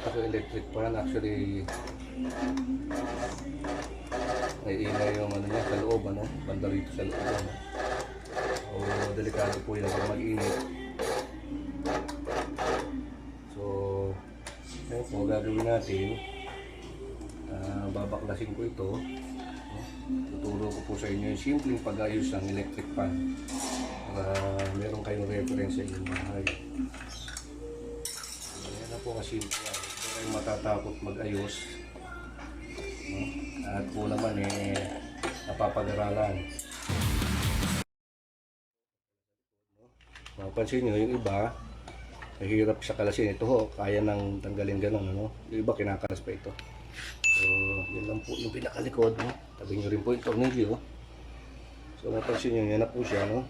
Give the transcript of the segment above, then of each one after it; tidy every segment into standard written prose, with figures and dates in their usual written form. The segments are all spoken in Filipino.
ito sa electric fan. Actually, may ingay yung ano niya sa loob, ano, banda rito sa loob, ano. So, delikado po yan kung mag-init. So, ayun po, gagawin natin, babaklasin ko ito. Tuturo ko po sa inyo yung simpleng pag-ayos ng electric fan para meron kayong reference sa inyong bahay. Ayan na po kasi hindi kayong matatakot mag-ayos, no? At po naman napapag-aralan. Mapansin nyo yung iba mahirap sa kalasin. Ito ho, kaya nang tanggalin ganun, ano? Yung iba kinakalas pa ito. So, yun lang po yung pinakalikod, no? Tabi nyo rin po yung tornilyo. So, mapansin nyo, yan na po siya, no?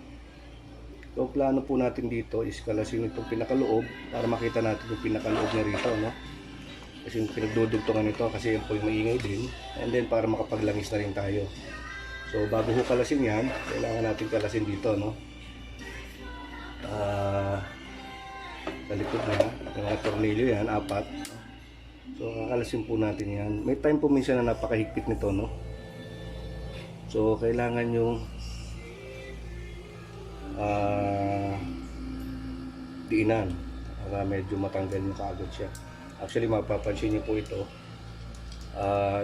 So, ang plano po natin dito is kalasin itong pinakaloob para makita natin yung pinakaloob niya rito, no? Kasi yung pinagdudugtungan nito, kasi yan po yung maingay din. And then, para makapaglangis na rin tayo. So, bago ho kalasin yan, kailangan natin kalasin dito, no? Sa likod na, yung mga tornilyo yan, 4. So, kakalasin po natin yan. May time po minsan na napakahigpit nito, no? So, kailangan yung diinan para medyo matanggal yung kaagad siya. Actually, mapapansin niyo po ito.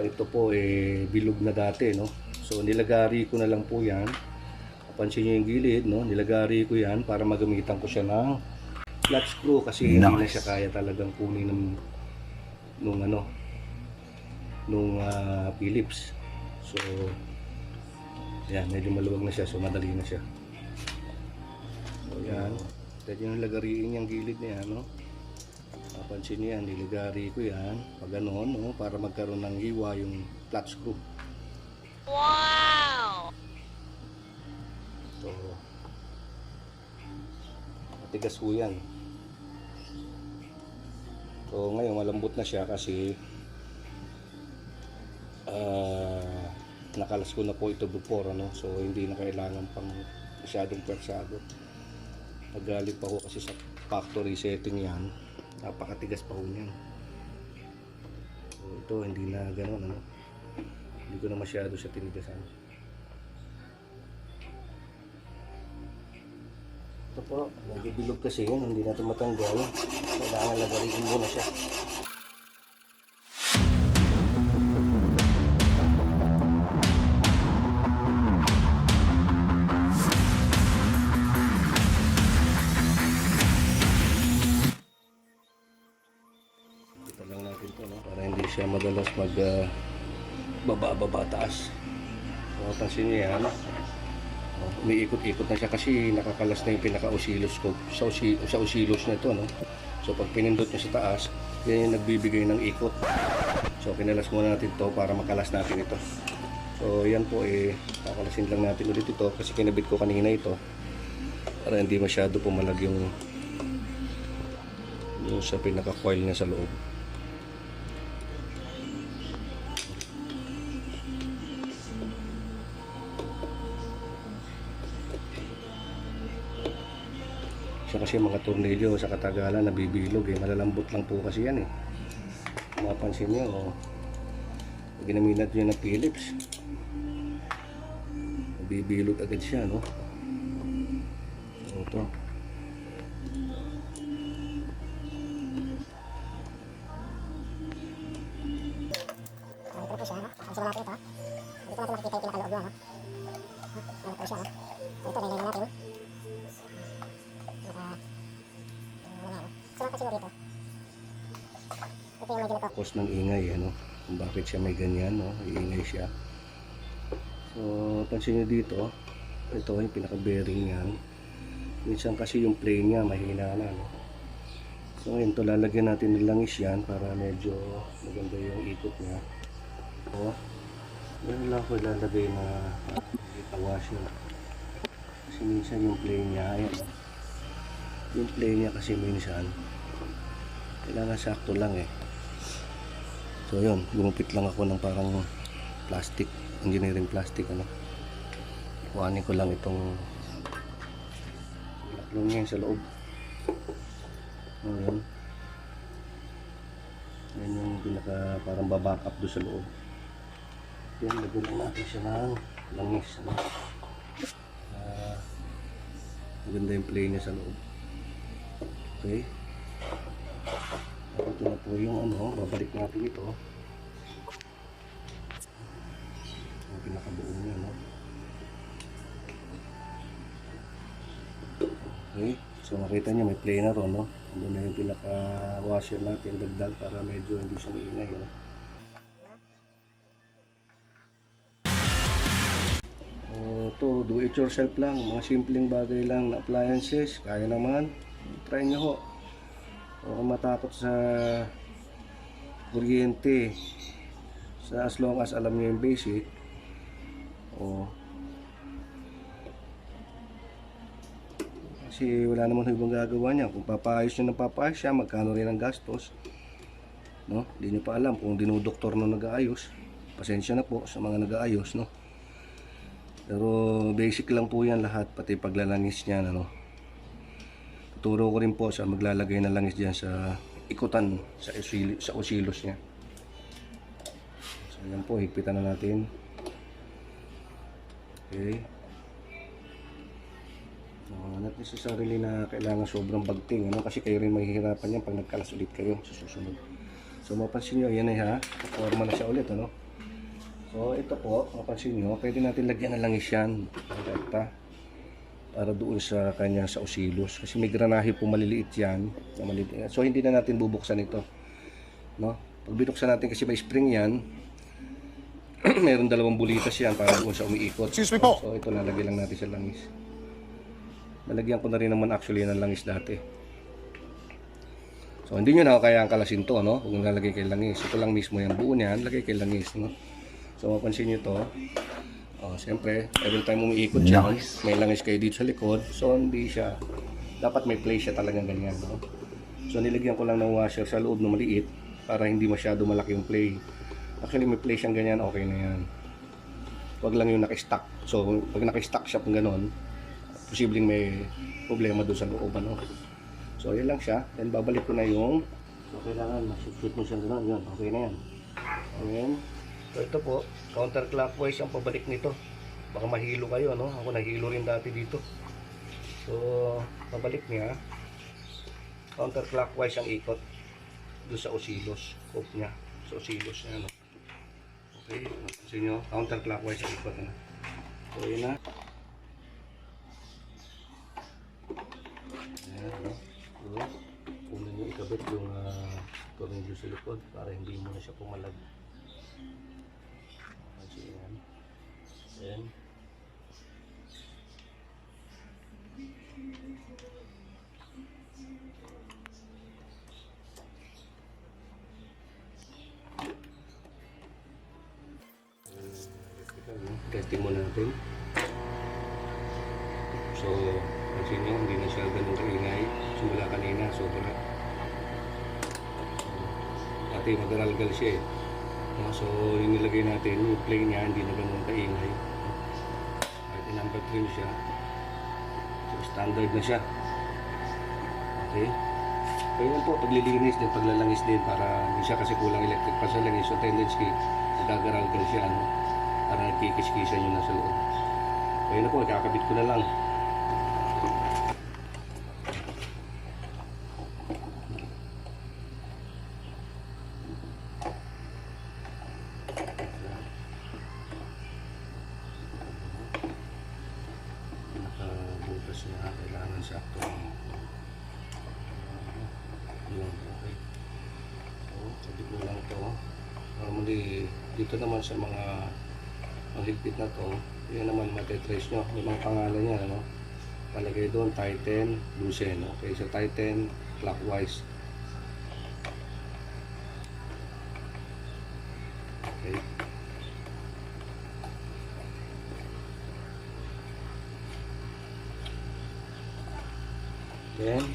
Ito po bilog na dati, no? So, nilagari ko na lang po yan. Mapansin niyo yung gilid, no? Nilagari ko yan para magamitan ko siya ng flat screw kasi hindi na siya kaya talagang kunin nung Phillips. So, yan, medyo maluwag na siya, so madali na siya. So, yan. Pwede nyo lagariin yung gilid na yan, no? Mapansin nyo yan, nilagari ko yan, pag gano'n, no? Para magkaroon ng hiwa yung flat screw. Wow! So, matigas po yan. So, ngayon malambot na siya kasi nakalas ko na po ito before, ano? So, hindi na kailangan pang masyadong persado. Nagaling pa ko kasi sa factory setting yan. Napakatigas pa ko yan. So, ito hindi na gano'n, ano? Hindi ko na masyado siya tinigasan. Ito po, nagibilog kasi yun, hindi natin matanggal. Kailangan lagariin muna siya. Ito lang natin ito, no? Para hindi siya madalas baba taas. So, pansin niyo yan. Umiikot-ikot na siya kasi nakakalas na yung pinaka-oscilloscope sa oscillos na ito, no? So, pag pinindot nyo sa taas, yan yung nagbibigay ng ikot. So, kinalas muna natin to para makalas natin ito. So, yan po kakalasin lang natin ulit ito kasi kinabit ko kanina ito para hindi masyado pumalag yung sa pinaka-coil niya sa loob. Siya kasi mga tornilyo sa katagalan nabibilog, malalambot lang po kasi yan. Mapansin nyo, ginaminat nyo ng Phillips, nabibilog agad siya, no? So, ito po siya, no? Ang sila natin ito. Dito natin makikita yung pinakaloob niya, no? Ano po siya, no? So, ito, nilagay natin. Tapos ng ingay, ano, kung bakit siya may ganyan, no? Iingay siya. So, pansin nyo dito, ito yung pinaka-bearing yan. Minsan kasi yung plane niya mahina na, no? So, ngayon ito lalagyan natin ng langis yan para medyo maganda yung ikot niya. So, yan lang ko ilalagay na washer. Kasi minsan yung plane niya, ayan, yung plane niya kasi minsan kailangan sakto lang So yun, gumupit lang ako ng parang plastic, engineering plastic, ano. Kuhanin ko lang itong laklong yan sa loob. Ayan. Yan yung pinaka parang baback up doon sa loob. Yan, lagyan lang natin siya ng langis. Ano? Maganda yung play niya sa loob. Okay. Ito na po yung ano, babalik natin ito. Yung pinakabuo niya, no? Okay. So makita niyo may play na ron, no? Doon na yung pinaka-washer natin, dagdag para medyo hindi siya maingay, no? Ito, do it yourself lang, mga simpleng bagay lang na appliances, kaya naman, try nyo ho. O kung matakot sa kuryente, as long as alam nyo yung basic, kasi wala naman ibang gagawa niya. Kung papayos nyo ng papayos siya, magkano rin ang gastos, no? Hindi nyo pa alam kung dinudoktor na nag-aayos, pasensya na po sa mga nag-aayos, no? Pero basic lang po yan lahat, pati paglalangis niya, ano. Tuturo ko rin po sa maglalagay ng langis diyan sa ikutan, sa osilos niya. So yan po, higpitan na natin. Okay. Not necessarily na kailangan sobrang bagting, ano, kasi kayo rin mahihirapan yan pag nagkalas ulit kayo sa susunod. So mapansin nyo, yan ay ha, forma na siya ulit, ano. So ito po, mapansin nyo, pwede natin lagyan ng langis yan para doon sa kanya sa osilos, kasi may granahe po maliliit yan na maliliit. So hindi na natin bubuksan ito, no? Pag binuksan natin kasi may spring yan, meron dalawang bulitas yan para doon sa umiikot. So ito, lalagyan lang natin sa langis. Nalagyan ko na rin naman actually ng langis dati. So hindi nyo na kaya ang kalasin to, no? Kung nalagay kay langis, ito lang mismo yan, buo niyan, lagay kay langis, no? So mapansin nyo to, siyempre every time umiikot siya, may langis kayo dito sa likod, so hindi siya, dapat may play siya talagang ganyan, no? So nilagyan ko lang ng washer sa loob na maliit para hindi masyado malaki yung play. Actually may play siyang ganyan, okay na yan. Huwag lang yung naka-stack. So pag naka-stack siya pang ganon, posibleng may problema doon sa loob, ano? So yun lang siya, then babalik ko na yung, so kailangan masushoot mo siya gano'n, yun, okay na yan. Ayan. So ito po, counterclockwise ang pabalik nito. Baka mahilo kayo, no? Ako nahilo rin dati dito. So, pabalik niya, counterclockwise ang ikot doon sa osilos, scope niya, sa osilos niya, no? Okay, napansin nyo, counterclockwise ang ikot, no? So, yun na. Ayan, no? So, kunin nyo ikabit yung tornilyo sa likod para hindi mo na siya pumalag. Ayan. Testing muna natin. So, pansin nyo, hindi na siya ganun kaingay. Simula kanina, sobra. Dati mag-aralgal siya eh. So, yung nilagay natin, yung play niya, hindi na ganun kaingay. Kahit number 3 siya. So, standard na siya. Okay. Kaya yan po, paglilinis din, paglalangis din, para hindi siya kasi kulang electric pa sa langis. So, tendency, nagagaralgal siya, ano, para nagkikis-kisan yung nasa loob. Kaya na po, kakabit ko na lang. Nakabutas niya, kailangan sakto. Okay. So, sabit mo lang ito. Normally, dito naman sa mga higpit na to, yun naman matitrace nyo. May mga pangalan niya, ano? Palagay doon, tighten, loosen. Okay, so tighten, clockwise. Okay. Then,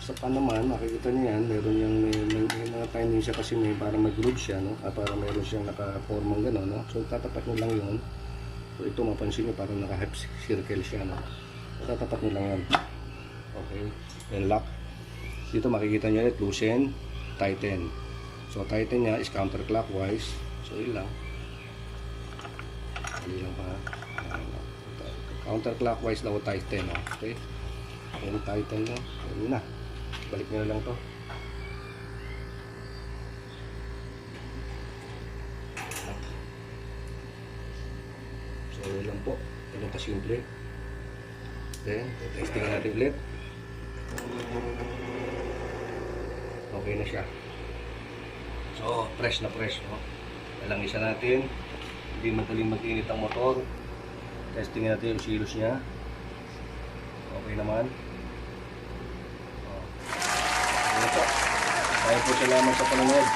sa pan naman, makikita niyo yan, meron yung may mga timing siya kasi may parang mag-groove siya, no? Para meron siyang naka-formang gano'n, no? So, tatapat nyo lang yun. So, ito mapansin nyo, parang naka-half circle siya, no? So, tatapat nyo lang yan. Okay. Then, lock. Dito makikita nyo ulit, loosen, tighten. So tighten niya is counterclockwise. So yun lang. Yun lang pa. Counterclockwise daw tighten. Okay. Ayan tighten nyo. Yun na. Balik nyo na lang to. So yun lang po. Ganun kasimple. Then, testing natin ulit. Okay na siya. So, fresh na fresh. No? Alang isa natin. Hindi madaling mag-init ang motor. Testing natin yung silos niya. Okay naman. Ano po? Salamat sa panonood.